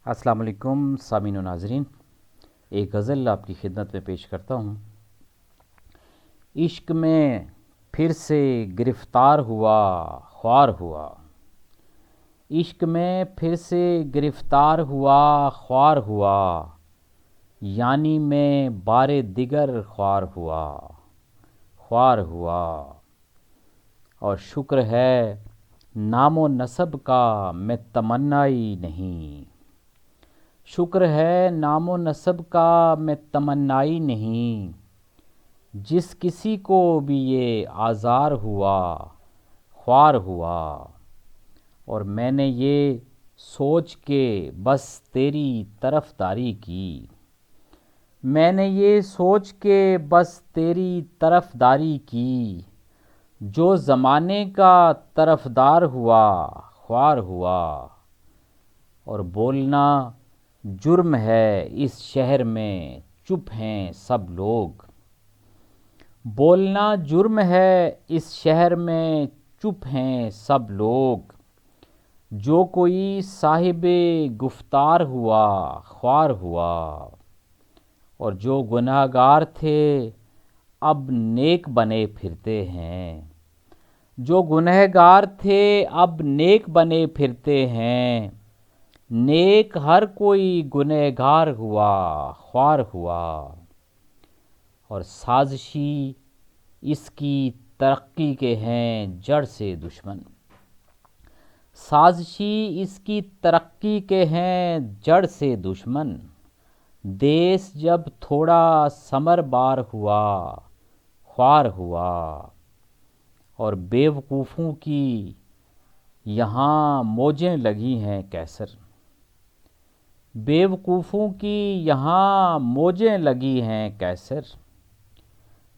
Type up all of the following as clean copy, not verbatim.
السلام علیکم سامعین و ناظرین، ایک غزل آپ کی خدمت میں پیش کرتا ہوں۔ عشق میں پھر سے گرفتار ہوا، خوار ہوا۔ عشق میں پھر سے گرفتار ہوا، خوار ہوا، یعنی میں بار دیگر خوار ہوا، خوار ہوا۔ اور شکر ہے نام و نسب کا میں تمنائی نہیں، شکر ہے نام و نسب کا میں تمنائی نہیں، جس کسی کو بھی یہ آزار ہوا، خوار ہوا۔ اور میں نے یہ سوچ کے بس تیری طرفداری کی، میں نے یہ سوچ کے بس تیری طرفداری کی، جو زمانے کا طرفدار ہوا، خوار ہوا۔ اور بولنا جرم ہے اس شہر میں، چپ ہیں سب لوگ، بولنا جرم ہے اس شہر میں، چپ ہیں سب لوگ۔ جو کوئی صاحب گفتار ہوا، خوار ہوا۔ اور جو گناہ گار تھے اب نیک بنے پھرتے ہیں، جو گناہ گار تھے اب نیک بنے پھرتے ہیں، نیک ہر کوئی گناہ گار ہوا، خوار ہوا۔ اور سازشی اس کی ترقی کے ہیں جڑ سے دشمن، سازشی اس کی ترقی کے ہیں جڑ سے دشمن۔ دیس جب تھوڑا ثمر بار ہوا، خوار ہوا۔ اور بیوقوفوں کی یہاں موجیں لگی ہیں کیسر، بیوقوفوں کی یہاں موجیں لگی ہیں کیسر۔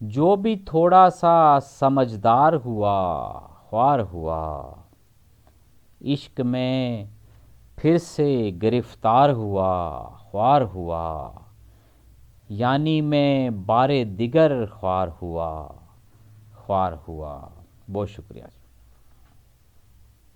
جو بھی تھوڑا سا سمجھدار ہوا، خوار ہوا۔ عشق میں پھر سے گرفتار ہوا، خوار ہوا، یعنی میں بار دیگر خوار ہوا، خوار ہوا۔ بہت شکریہ۔